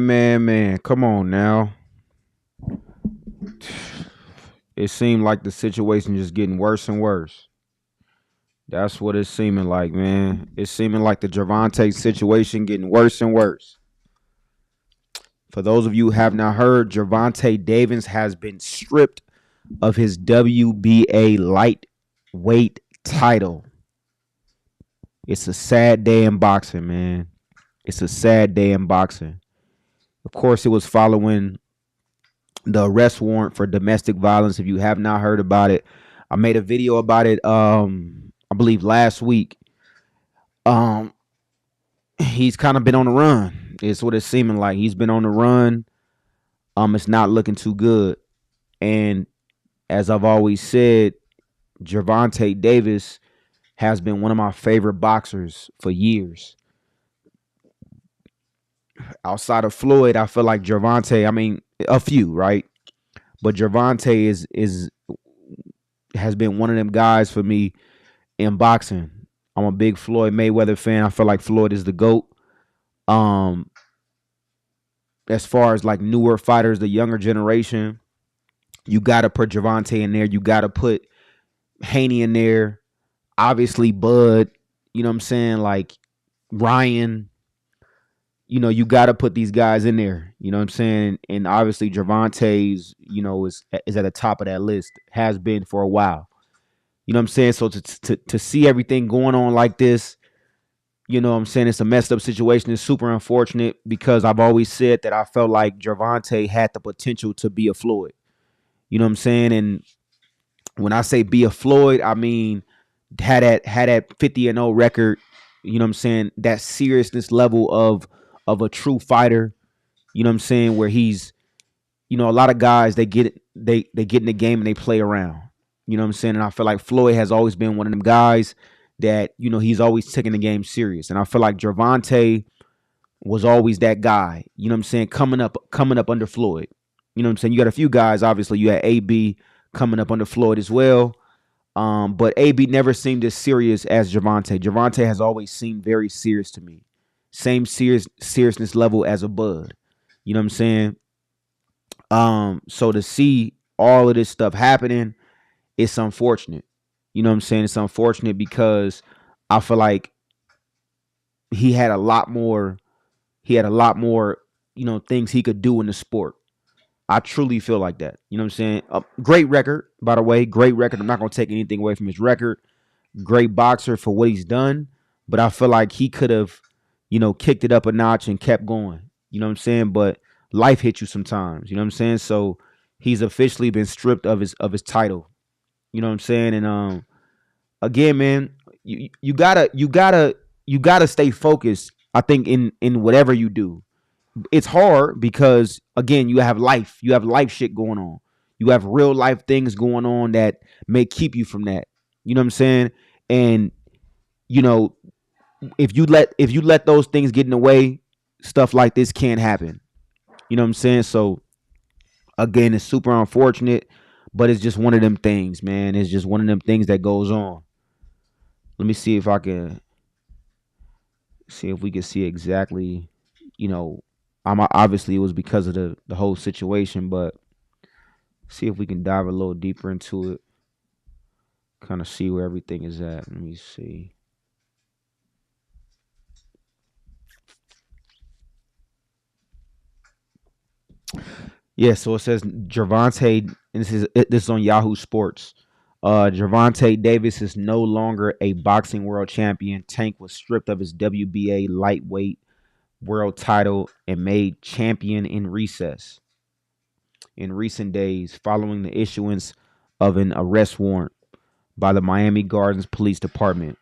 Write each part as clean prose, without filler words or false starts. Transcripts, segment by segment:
Man. Come on now. It seemed like the situation just getting worse and worse. That's what it's seeming like, man. It's seeming like the Gervonta situation getting worse and worse. For those of you who have not heard, Gervonta Davis has been stripped of his WBA lightweight title. It's a sad day in boxing, man. It's a sad day in boxing. Of course, it was following the arrest warrant for domestic violence. If you have not heard about it, I made a video about it. I believe last week. He's kind of been on the run. It's what it's seeming like. He's been on the run. It's not looking too good. And as I've always said, Gervonta Davis has been one of my favorite boxers for years. Outside of Floyd, I feel like Gervonta, I mean, a few, right? But Gervonta has been one of them guys for me in boxing. I'm a big Floyd Mayweather fan. I feel like Floyd is the GOAT. As far as like newer fighters, the younger generation, you got to put Gervonta in there. You got to put Haney in there. Obviously, Bud, you know what I'm saying? Like Ryan, you know, you got to put these guys in there. You know what I'm saying? And obviously, Gervonta's, you know, is at the top of that list, has been for a while. You know what I'm saying? So to see everything going on like this, you know what I'm saying, it's a messed up situation. It's super unfortunate because I've always said that I felt like Gervonta had the potential to be a Floyd. You know what I'm saying? And when I say be a Floyd, I mean had that 50-0 record, you know what I'm saying, that seriousness level of a true fighter, you know what I'm saying, where he's, you know, a lot of guys they get in the game and they play around. You know what I'm saying? And I feel like Floyd has always been one of them guys that, you know, he's always taking the game serious. And I feel like Gervonta was always that guy, you know what I'm saying, coming up under Floyd. You know what I'm saying? You got a few guys, obviously. You had AB coming up under Floyd as well. But AB never seemed as serious as Gervonta. Gervonta has always seemed very serious to me. Same seriousness level as a Bud. You know what I'm saying? So to see all of this stuff happening, it's unfortunate. You know what I'm saying? It's unfortunate because I feel like he had a lot more, you know, things he could do in the sport. I truly feel like that. You know what I'm saying? A great record, by the way. Great record. I'm not going to take anything away from his record. Great boxer for what he's done. But I feel like he could have, you know, kicked it up a notch and kept going. You know what I'm saying? But life hits you sometimes. You know what I'm saying? So he's officially been stripped of his title. You know what I'm saying? And again, man, you gotta stay focused. I think in whatever you do, it's hard because again, you have life shit going on. You have real life things going on that may keep you from that. You know what I'm saying? And you know, if you let those things get in the way, stuff like this can't happen. You know what I'm saying? So again, it's super unfortunate, but it's just one of them things, man. It's just one of them things that goes on. Let me see if we can see exactly, you know, obviously it was because of the whole situation, but see if we can dive a little deeper into it, kind of see where everything is at. Let me see. Yeah, so it says Gervonta, and this is on Yahoo Sports. Gervonta Davis is no longer a boxing world champion. Tank was stripped of his WBA lightweight world title and made champion in recess in recent days following the issuance of an arrest warrant by the Miami Gardens Police Department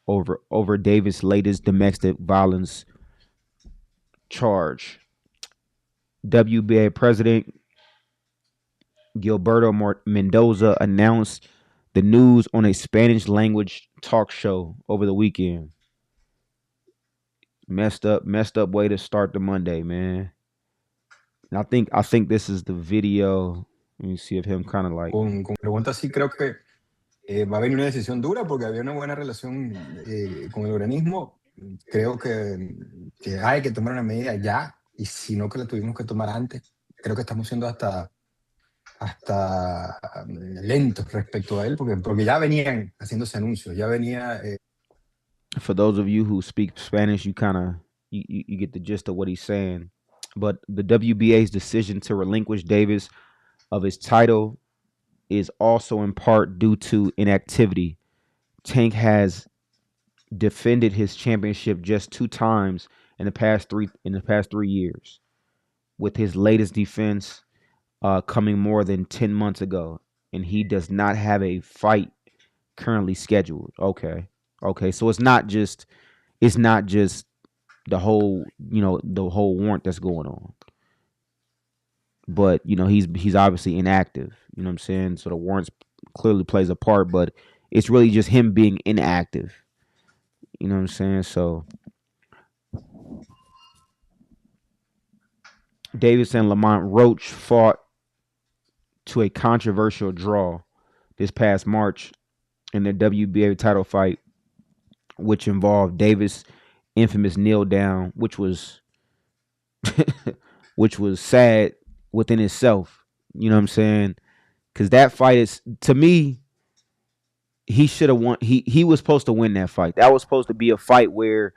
over Davis' latest domestic violence charge. WBA President Gilberto Mendoza announced the news on a Spanish language talk show over the weekend. Messed up way to start the Monday, man. And I think this is the video. Let me see if him kind of like. Con Gervonta sí creo que va a venir una decisión dura porque había una buena relación con el organismo. Creo que hay que tomar una medida ya sino que la tuvimos que tomar antes. Creo que estamos siendo hasta lentos respecto a él, porque ya venían haciéndose anuncios, ya venía... For those of you who speak Spanish, you kind of you get the gist of what he's saying. But the WBA's decision to relinquish Davis of his title is also in part due to inactivity. Tank has defended his championship just 2 times in the past 3 years, with his latest defense coming more than 10 months ago, and he does not have a fight currently scheduled. Okay, so it's not just the whole the whole warrant that's going on, but he's obviously inactive. You know what I'm saying? So the warrants clearly plays a part, but it's really just him being inactive. You know what I'm saying? So Davis and Lamont Roach fought to a controversial draw this past March in their WBA title fight, which involved Davis' infamous kneel down, which was which was sad within itself. You know what I'm saying? Because that fight is, to me, he should have won. He was supposed to win that fight. That was supposed to be a fight where,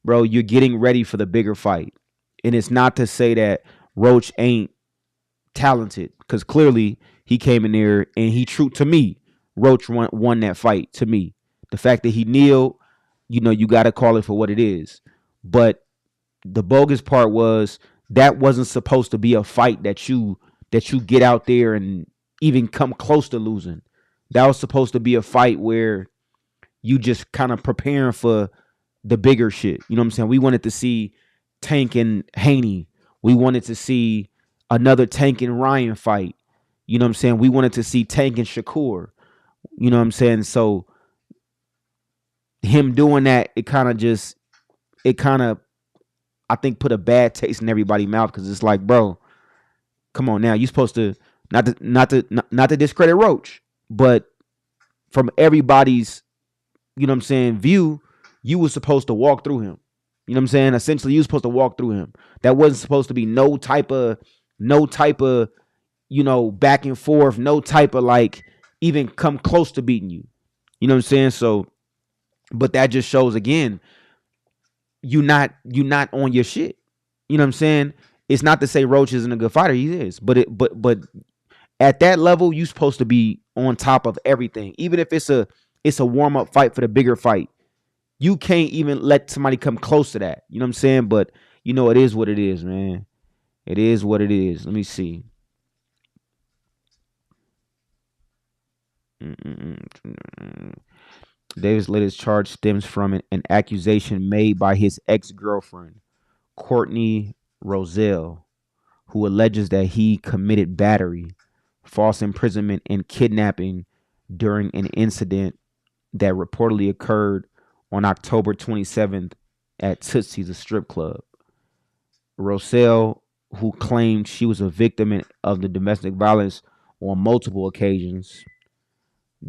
bro, you're getting ready for the bigger fight. And it's not to say that Roach ain't talented, because clearly he came in there and he true to me. Roach won that fight to me. The fact that he kneeled, you got to call it for what it is. But the bogus part was that wasn't supposed to be a fight that you get out there and even come close to losing. That was supposed to be a fight where you just kind of preparing for the bigger shit. You know what I'm saying? We wanted to see Tank and Haney. We wanted to see another Tank and Ryan fight. You know what I'm saying? We wanted to see Tank and Shakur. You know what I'm saying? So him doing that, it kind of I think put a bad taste in everybody's mouth, because it's like, bro, come on now. You supposed to not to discredit Roach, but from everybody's, you know what I'm saying, view, you was supposed to walk through him. You know what I'm saying? Essentially, you was supposed to walk through him. That wasn't supposed to be no type of back and forth, no type of like even come close to beating you. You know what I'm saying? So, but that just shows again, you not on your shit. You know what I'm saying? It's not to say Roach isn't a good fighter. He is, but at that level, you supposed to be on top of everything. Even if it's a warm up fight for the bigger fight, you can't even let somebody come close to that. You know what I'm saying? But it is what it is, man. It is what it is. Let me see. Davis' latest charge stems from an accusation made by his ex-girlfriend, Courtney Roselle, who alleges that he committed battery, false imprisonment, and kidnapping during an incident that reportedly occurred on October 27th at Tootsie's, a strip club. Roselle, who claimed she was a victim of the domestic violence on multiple occasions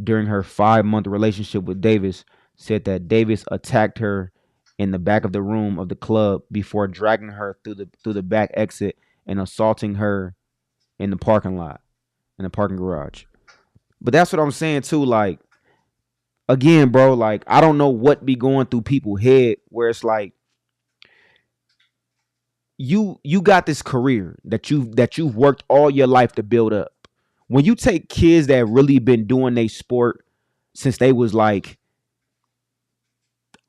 during her 5-month relationship with Davis, said that Davis attacked her in the back of the room of the club before dragging her through the back exit and assaulting her in the parking lot, in the parking garage. But that's what I'm saying too. Like, again, bro, like, I don't know what be going through people's head where it's like, you got this career that you've worked all your life to build up. When you take kids that really been doing their sport since they was like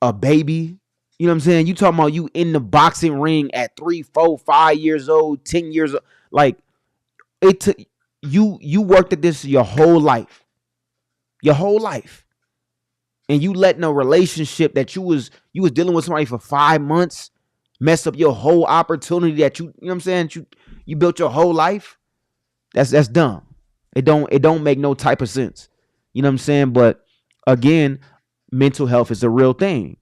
a baby, you know what I'm saying? You talking about you in the boxing ring at 3, 4, 5 years old, 10 years old. Like, it took you worked at this your whole life, and you letting a relationship that you was dealing with somebody for 5 months mess up your whole opportunity that you know what I'm saying, you built your whole life. That's dumb. It don't make no type of sense. You know what I'm saying? But again, mental health is a real thing.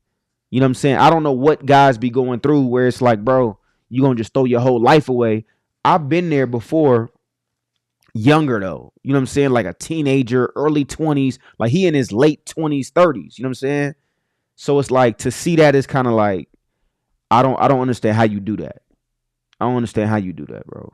You know what I'm saying? I don't know what guys be going through where it's like, bro, you gonna just throw your whole life away. I've been there before, younger though. You know what I'm saying? Like a teenager, early 20s, like he in his late 20s, 30s. You know what I'm saying? So it's like, to see that is kind of like, I don't understand how you do that. I don't understand how you do that, bro.